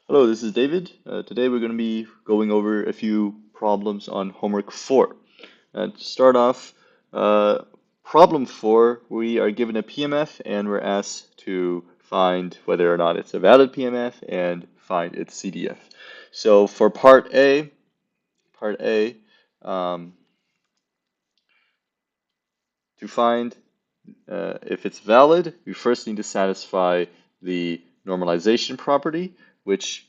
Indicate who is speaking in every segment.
Speaker 1: Hello, this is David. Today we're going to be going over a few problems on homework 4. To start off, uh, problem 4, we are given a PMF and we're asked to find whether or not it's a valid PMF and find its CDF. So for part A, um, to find if it's valid, we first need to satisfy the normalization property, which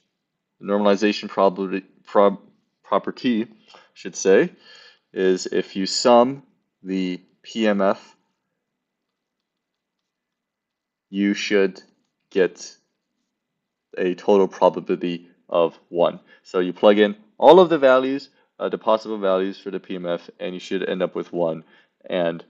Speaker 1: normalization property, should say, is if you sum the PMF, you should get a total probability of 1. So you plug in all of the values, the possible values for the PMF, and you should end up with 1. And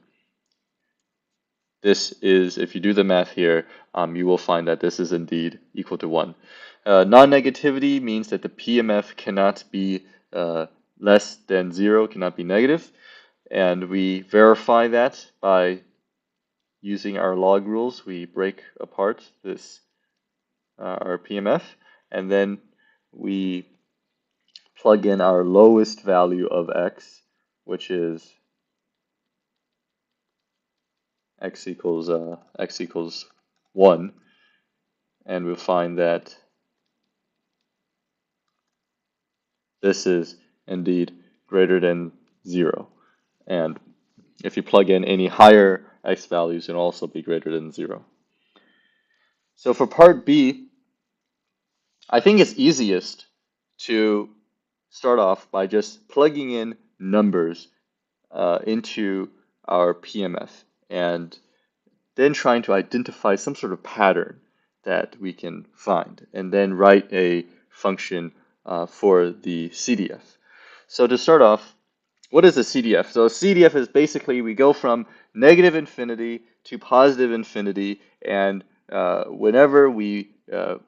Speaker 1: this is, if you do the math here, you will find that this is indeed equal to 1. Non-negativity means that the PMF cannot be less than 0, cannot be negative, and we verify that by using our log rules. We break apart this our PMF, and then we plug in our lowest value of x, which is x equals 1, and we'll find that this is indeed greater than 0. And if you plug in any higher x values, it'll also be greater than 0. So for part B, I think it's easiest to start off by just plugging in numbers into our PMF and then trying to identify some sort of pattern that we can find, and then write a function for the CDF. So to start off, what is a CDF? So a CDF is basically we go from negative infinity to positive infinity, and whenever we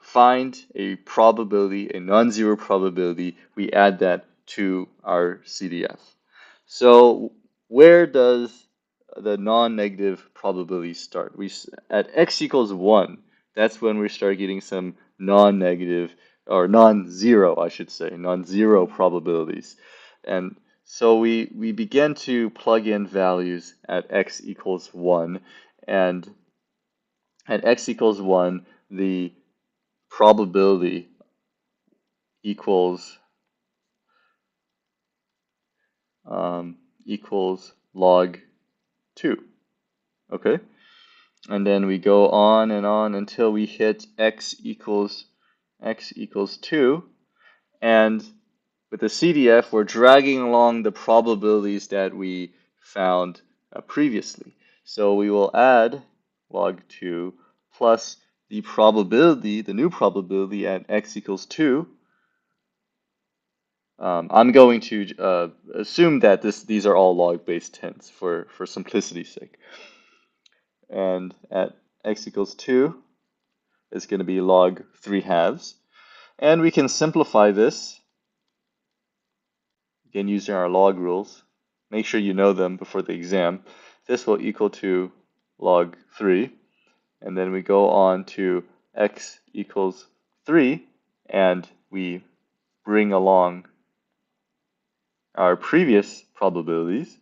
Speaker 1: find a probability, a non-zero probability, we add that to our CDF. So where does the non-negative probability start? At x equals 1, that's when we start getting some non-negative, or non-zero, I should say, non-zero probabilities. And so we begin to plug in values at x equals 1, and at x equals 1, the probability equals equals log 2. Okay? And then we go on and on until we hit x equals 2. And with the CDF, we're dragging along the probabilities that we found previously. So we will add log 2 plus the probability, the new probability at x equals 2. I'm going to assume that these are all log-based tens for simplicity's sake. And at x equals 2 is going to be log 3/2. And we can simplify this, again using our log rules. Make sure you know them before the exam. This will equal to log 3. And then we go on to x equals 3, and we bring along our previous probabilities,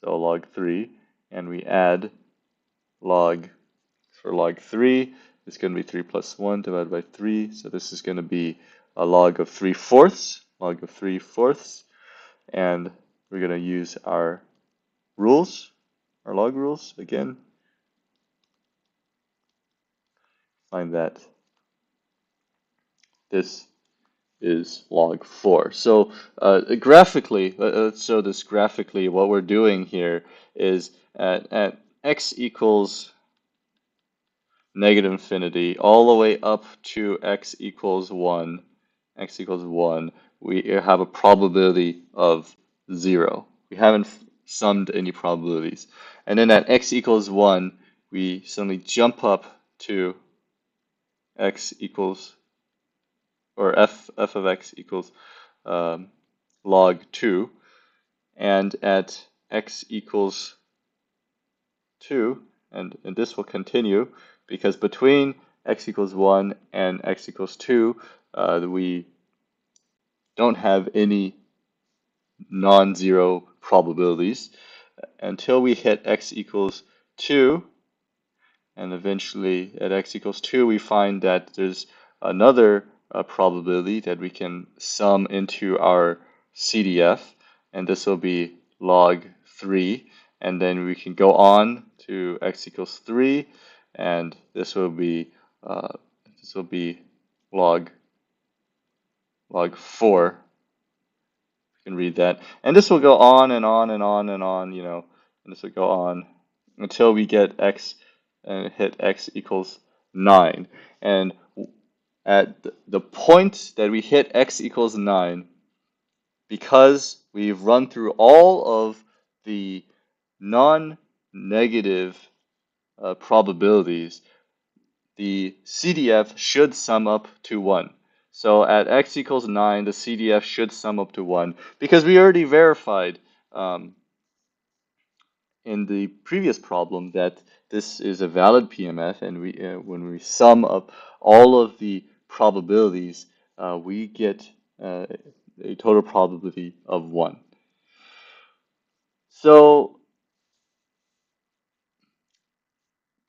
Speaker 1: so log 3, and we add log, for log 3, it's going to be 3 plus 1 divided by 3, so this is going to be a log of 3/4, and we're going to use our rules, our log rules again. Find that this is log 4. So graphically, let's show this graphically. What we're doing here is at x equals negative infinity all the way up to x equals 1, we have a probability of 0. We haven't summed any probabilities. And then at x equals 1, we suddenly jump up to x equals, or f of x equals log 2. And at x equals 2, and this will continue, because between x equals 1 and x equals 2, we don't have any non-zero probabilities until we hit x equals 2, and eventually at x equals 2 we find that there's another probability that we can sum into our CDF, and this will be log 3, and then we can go on to x equals 3, and uh, this will be log 4. You can read that. And this will go on and on and on and on, and this will go on until we get x and hit x equals 9. And at the point that we hit x equals 9, because we've run through all of the non-negative probabilities, the CDF should sum up to 1. So at x equals 9, the CDF should sum up to 1, because we already verified in the previous problem that this is a valid PMF, and when we sum up all of the probabilities, we get a total probability of 1. So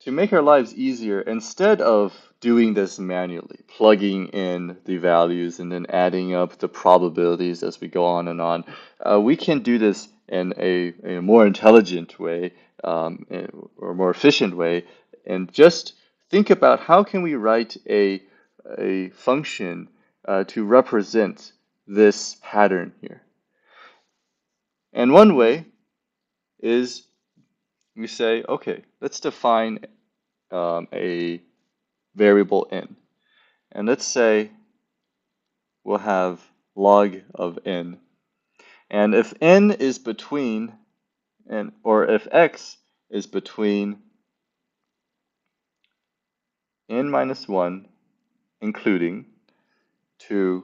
Speaker 1: to make our lives easier, instead of doing this manually, plugging in the values and then adding up the probabilities as we go on and on, we can do this in a more intelligent way, or more efficient way, and just think about how can we write a function to represent this pattern here. And one way is we say, okay, let's define a variable n. And let's say we'll have log of n. And if n is between, or if x is between n minus 1, including, to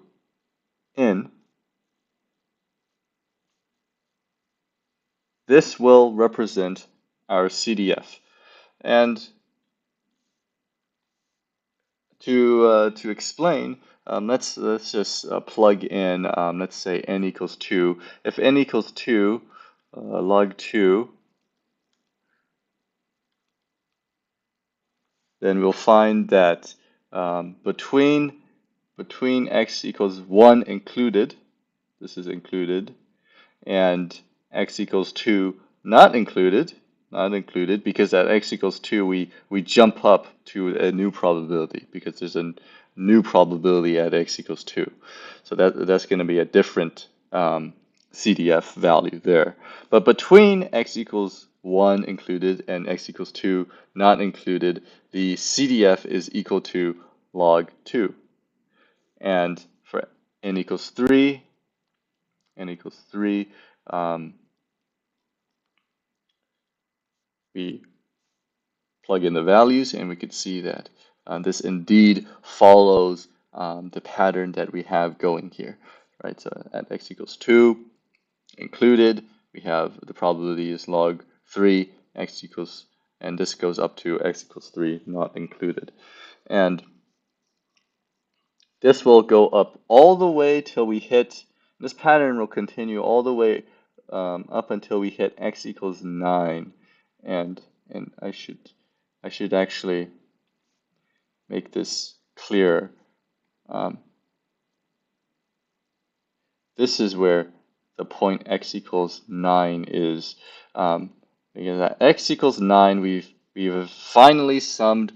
Speaker 1: n, this will represent our CDF. And to explain, let's just plug in, let's say n equals 2. If n equals 2, log 2, then we'll find that between x equals 1 included, this is included, and x equals 2 not included, because at x equals 2 we jump up to a new probability, because there's a new probability at x equals 2. So that's going to be a different CDF value there. But between x equals 1 included and x equals 2 not included, the CDF is equal to log 2. And for n equals 3, we plug in the values, and we could see that this indeed follows the pattern that we have going here, right? So at x equals 2 included, we have the probability is log 3, x equals, and this goes up to x equals 3 not included. And this will go up all the way till we hit, this pattern will continue all the way up until we hit x equals 9. And I should actually make this clear. This is where the point x equals 9 is. Because at x equals 9, we've finally summed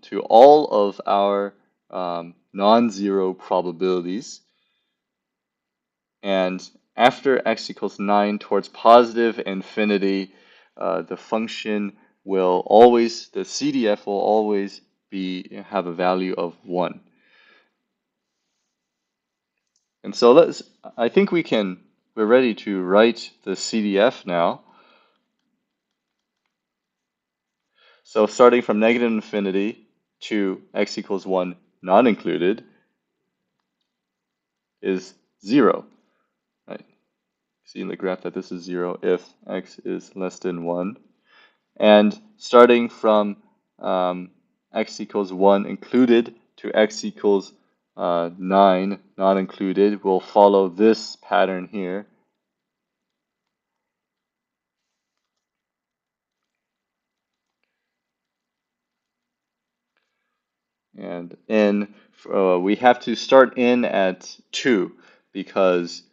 Speaker 1: to all of our non-zero probabilities. And after x equals 9 towards positive infinity, the function will always, the CDF will always have a value of 1. And so I think we're ready to write the CDF now. So starting from negative infinity to x equals 1 not included is 0. Right? See in the graph that this is 0 if x is less than 1. And starting from x equals 1 included to x equals 9 not included will follow this pattern here. And n, we have to start n at 2 because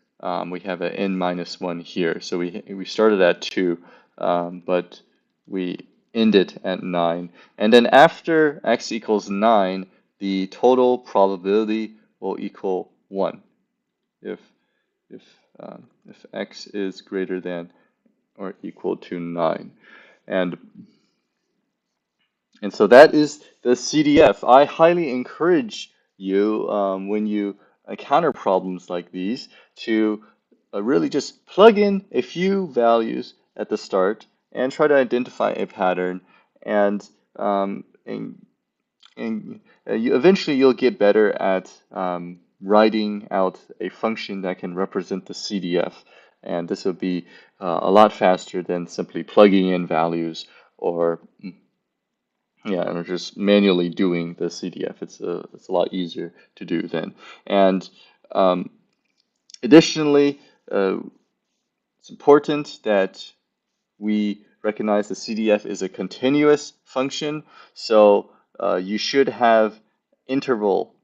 Speaker 1: we have an n minus 1 here. So we started at 2, but we end it at 9. And then after x equals 9, the total probability will equal 1 if if if x is greater than or equal to 9. And And so that is the CDF. I highly encourage you when you encounter problems like these to really just plug in a few values at the start and try to identify a pattern and um, and, and eventually you'll get better at writing out a function that can represent the CDF. And this will be a lot faster than simply plugging in values or yeah, and just manually doing the CDF. It's a lot easier to do then. And um, additionally, it's important that we recognize the CDF is a continuous function, so you should have interval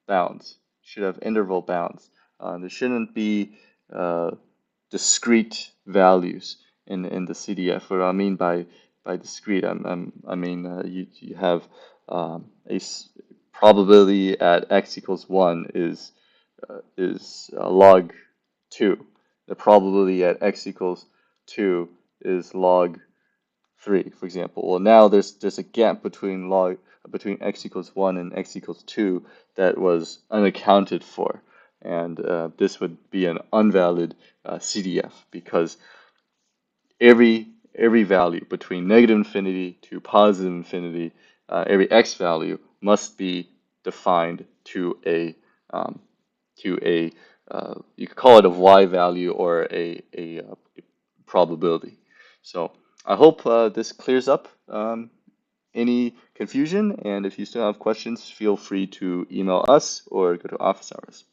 Speaker 1: bounds. Should have interval bounds. There shouldn't be uh, discrete values in the CDF. What I mean by discrete, I mean you have a probability at x equals 1 is log 2. The probability at x equals 2 is log 3, for example. Well, now there's a gap between x equals 1 and x equals 2 that was unaccounted for. And this would be an unvalid CDF because every value between negative infinity to positive infinity, every x value must be defined um, to a you could call it a y value or a probability. So I hope this clears up any confusion, and if you still have questions, feel free to email us or go to office hours.